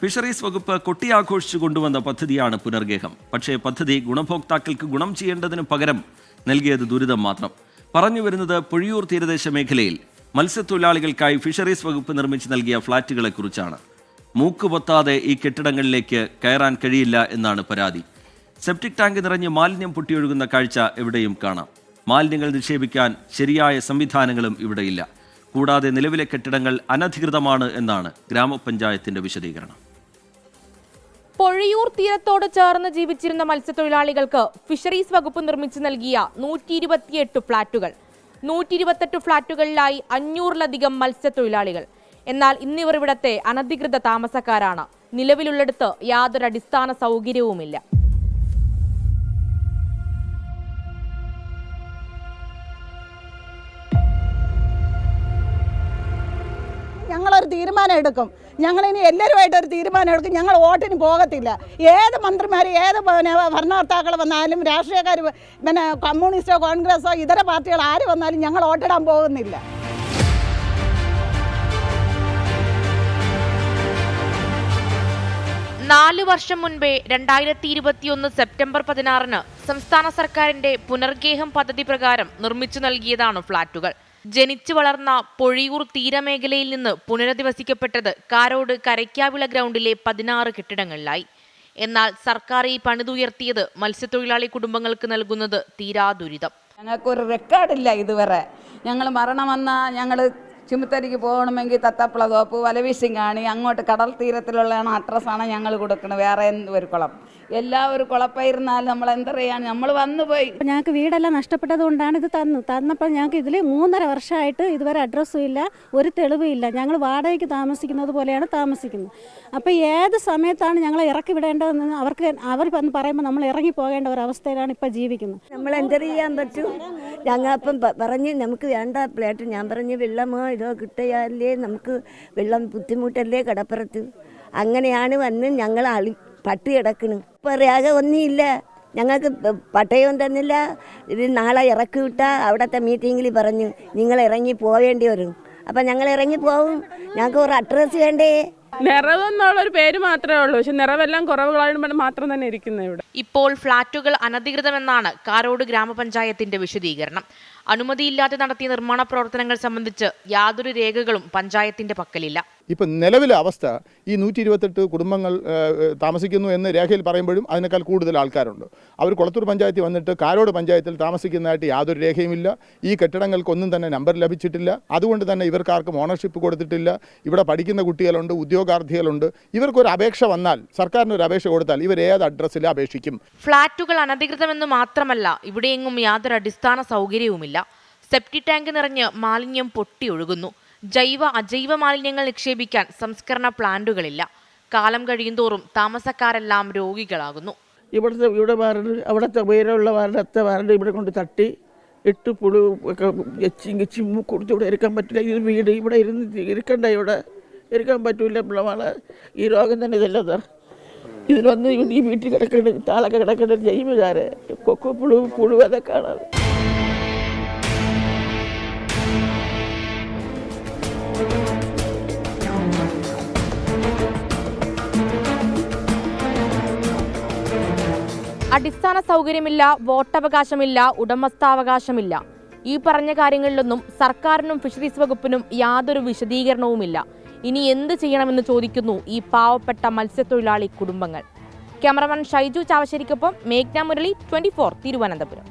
Fisheries വകുപ്പ് കൊട്ടിയാഘോഷിച്ചു കൊണ്ടുവന്ന പദ്ധതിയാണ് പുനർഗേഹം. പക്ഷേ പദ്ധതി ഗുണഭോക്താക്കൾക്ക് ഗുണം ചെയ്യേണ്ടതിന് പകരം നൽകിയത് ദുരിതം മാത്രം. പറഞ്ഞു വരുന്നത് പൊഴിയൂർ തീരദേശ മേഖലയിൽ മത്സ്യത്തൊഴിലാളികൾക്കായി ഫിഷറീസ് വകുപ്പ് നിർമ്മിച്ചു നൽകിയ ഫ്ളാറ്റുകളെക്കുറിച്ചാണ്. മൂക്കുപൊത്താതെ ഈ കെട്ടിടങ്ങളിലേക്ക് കയറാൻ കഴിയില്ല എന്നാണ് പരാതി. സെപ്റ്റിക് ടാങ്ക് നിറഞ്ഞ് മാലിന്യം പൊട്ടിയൊഴുകുന്ന കാഴ്ച എവിടെയും കാണാം. മാലിന്യങ്ങൾ നിക്ഷേപിക്കാൻ ശരിയായ സംവിധാനങ്ങളും ഇവിടെയില്ല. കൂടാതെ നിലവിലെ കെട്ടിടങ്ങൾ അനധികൃതമാണ് എന്നാണ് ഗ്രാമപഞ്ചായത്തിന്റെ വിശദീകരണം. പൊഴിയൂർ തീരത്തോട് ചേർന്ന് ജീവിച്ചിരുന്ന മത്സ്യത്തൊഴിലാളികൾക്ക് ഫിഷറീസ് വകുപ്പ് നിർമ്മിച്ചു നൽകിയ 128 ഫ്ളാറ്റുകൾ. 128 ഫ്ളാറ്റുകളിലായി 500-ലധികം മത്സ്യത്തൊഴിലാളികൾ. എന്നാൽ ഇന്നിവർ ഇവിടത്തെ അനധികൃത താമസക്കാരാണ്. നിലവിലുള്ളിടത്ത് യാതൊരു അടിസ്ഥാന സൗകര്യവുമില്ല. ഞങ്ങളൊരു തീരുമാനം എടുക്കും. ഞങ്ങളിനി എല്ലാവരുമായിട്ടൊരു തീരുമാനം എടുക്കും. ഞങ്ങൾ വോട്ടിന് പോകത്തില്ല. ഏത് മന്ത്രിമാർ, ഏത് ഭരണകർത്താക്കൾ വന്നാലും, രാഷ്ട്രീയക്കാർ, പിന്നെ കമ്മ്യൂണിസ്റ്റോ കോൺഗ്രസോ ഇതര പാർട്ടികൾ ആര് വന്നാലും ഞങ്ങൾ വോട്ടിടാൻ പോകുന്നില്ല. നാല് വർഷം മുൻപേ 2021 സെപ്റ്റംബർ 16 സംസ്ഥാന സർക്കാരിന്റെ പുനർഗേഹം പദ്ധതി പ്രകാരം നിർമ്മിച്ചു നൽകിയതാണ് ഫ്ളാറ്റുകൾ. ജനിച്ചു വളർന്ന പൊഴിയൂർ തീരമേഖലയിൽ നിന്ന് പുനരധിവസിക്കപ്പെട്ടത് കാരോട് കരയ്ക്കാവിള ഗ്രൗണ്ടിലെ 16 കെട്ടിടങ്ങളിലായി. എന്നാൽ സർക്കാർ ഈ പണിതുയർത്തിയത് മത്സ്യത്തൊഴിലാളി കുടുംബങ്ങൾക്ക് നൽകുന്നത് തീരാ ദുരിതം. ഞങ്ങൾക്കൊരു റെക്കോർഡില്ല ഇതുവരെ. ഞങ്ങൾ മരണം വന്നാൽ ഞങ്ങൾ ചുമത്തരിക്ക് പോകണമെങ്കിൽ തത്തപ്പള തോപ്പ്, വലവീശിങ്ങാണി, അങ്ങോട്ട് കടൽ തീരത്തിലുള്ള അഡ്രസ്സാണ് ഞങ്ങൾ കൊടുക്കുന്നത്. വേറെ ഒരു കുളം, എല്ലാവരും കുളപ്പായിരുന്നാലും നമ്മൾ എന്തറിയാൻ, നമ്മൾ വന്നു പോയി. ഞങ്ങൾക്ക് വീടെല്ലാം നഷ്ടപ്പെട്ടത് കൊണ്ടാണ് ഇത് തന്നപ്പോൾ ഞങ്ങൾക്ക് ഇതിൽ 3.5 വർഷമായിട്ട് ഇതുവരെ അഡ്രസ്സും ഇല്ല, ഒരു തെളിവും ഇല്ല. ഞങ്ങൾ വാടകയ്ക്ക് താമസിക്കുന്നത് പോലെയാണ് താമസിക്കുന്നത്. അപ്പോൾ ഏത് സമയത്താണ് ഞങ്ങൾ ഇറക്കി വിടേണ്ടതെന്ന് അവർ വന്ന് പറയുമ്പോൾ നമ്മൾ ഇറങ്ങി പോകേണ്ട ഒരവസ്ഥയിലാണ് ഇപ്പോൾ ജീവിക്കുന്നത്. നമ്മൾ എന്തെറിയാൻ പറ്റും? ഞങ്ങപ്പം പറഞ്ഞ് നമുക്ക് വേണ്ട പ്ലേറ്റ്. ഞാൻ പറഞ്ഞ് വെള്ളമോ ഇതോ കിട്ടിയാലേ നമുക്ക് വെള്ളം ബുദ്ധിമുട്ടല്ലേ കടപ്പുറത്ത്. അങ്ങനെയാണ് വന്ന് ഞങ്ങൾ പട്ടി കിടക്കണ്. ഇപ്പോൾ രേഖ ഒന്നുമില്ല, ഞങ്ങൾക്ക് പട്ടയവും തന്നില്ല. ഇത് നാളെ ഇറക്കി വിട്ടാൽ അവിടുത്തെ മീറ്റിങ്ങിൽ പറഞ്ഞു നിങ്ങൾ ഇറങ്ങി പോവേണ്ടി വരും. അപ്പം ഞങ്ങൾ ഇറങ്ങി പോവും. ഞങ്ങൾക്ക് ഒരു അഡ്രസ്സ് വേണ്ടേ? നിറവെന്നുള്ളൊരു പേര് മാത്രമേ ഉള്ളൂ, പക്ഷെ നിറവെല്ലാം കുറവുകളാണ് മാത്രം തന്നെ ഇരിക്കുന്നത് ഇവിടെ. ഇപ്പോൾ ഫ്ളാറ്റുകൾ അനധികൃതമെന്നാണ് കാരോട് ഗ്രാമപഞ്ചായത്തിന്റെ വിശദീകരണം. അനുമതിയില്ലാതെ നടത്തിയ നിർമ്മാണ പ്രവർത്തനങ്ങൾ സംബന്ധിച്ച് യാതൊരു രേഖകളും പഞ്ചായത്തിന്റെ പക്കലില്ല. ഇപ്പം നിലവിലെ അവസ്ഥ ഈ 128 കുടുംബങ്ങൾ താമസിക്കുന്നു എന്ന് രേഖയിൽ പറയുമ്പോഴും അതിനേക്കാൾ കൂടുതൽ ആൾക്കാരുണ്ട്. അവർ കൊളത്തൂർ പഞ്ചായത്തിൽ വന്നിട്ട് കാരോട് പഞ്ചായത്തിൽ താമസിക്കുന്നതായിട്ട് യാതൊരു രേഖയുമില്ല. ഈ കെട്ടിടങ്ങൾക്കൊന്നും തന്നെ നമ്പർ ലഭിച്ചിട്ടില്ല. അതുകൊണ്ട് തന്നെ ഇവർക്കാർക്കും ഓണർഷിപ്പ് കൊടുത്തിട്ടില്ല. ഇവിടെ പഠിക്കുന്ന കുട്ടികളുണ്ട്, ഉദ്യോഗാർത്ഥികളുണ്ട്. ഇവർക്കൊരു അപേക്ഷ വന്നാൽ, സർക്കാരിന് ഒരു അപേക്ഷ കൊടുത്താൽ ഇവർ ഏത് അഡ്രസ്സിൽ അപേക്ഷിക്കും? ഫ്ളാറ്റുകൾ അനധികൃതമെന്ന് മാത്രമല്ല, ഇവിടെയെങ്ങും യാതൊരു അടിസ്ഥാന സൗകര്യവുമില്ല. സെപ്റ്റിക് ടാങ്ക് നിറഞ്ഞ് മാലിന്യം പൊട്ടിയൊഴുകുന്നു. ജൈവ അജൈവ മാലിന്യങ്ങൾ നിക്ഷേപിക്കാൻ സംസ്കരണ പ്ലാന്റുകളില്ല. കാലം കഴിയുന്തോറും താമസക്കാരെല്ലാം രോഗികളാകുന്നു. ഇവിടെ വാരണ്ട്, അവിടുത്തെ ഉയരമുള്ള വാരണ്ടത്തെ വാരണ്ട് ഇവിടെ കൊണ്ട് തട്ടി ഇട്ട് പുഴു ഒക്കെ കൊടുത്തിവിടെ ഇരിക്കാൻ പറ്റില്ല. ഇത് വീട് ഇവിടെ ഇരിക്കണ്ട, ഇവിടെ ഇരിക്കാൻ പറ്റൂല. പിള്ളമാളെ ഈ രോഗം തന്നെ ഇതല്ല സാർ. ഇതിൽ വന്ന് ഈ വീട്ടിൽ കിടക്കേണ്ട താളൊക്കെ കിടക്കേണ്ട ജൈവകാരെ കൊക്കോ പുഴു അതൊക്കെ കാണാതെ. അടിസ്ഥാന സൗകര്യമില്ല, വോട്ടവകാശമില്ല, ഉടമസ്ഥാവകാശമില്ല. ഈ പറഞ്ഞ കാര്യങ്ങളിലൊന്നും സർക്കാരിനും ഫിഷറീസ് വകുപ്പിനും യാതൊരു വിശദീകരണവുമില്ല. ഇനി എന്ത് ചെയ്യണമെന്ന് ചോദിക്കുന്നു ഈ പാവപ്പെട്ട മത്സ്യത്തൊഴിലാളി കുടുംബങ്ങൾ. ക്യാമറമാൻ ഷൈജു ചാവശ്ശേരിക്കൊപ്പം മേഘ്ന മുരളി, 24 തിരുവനന്തപുരം.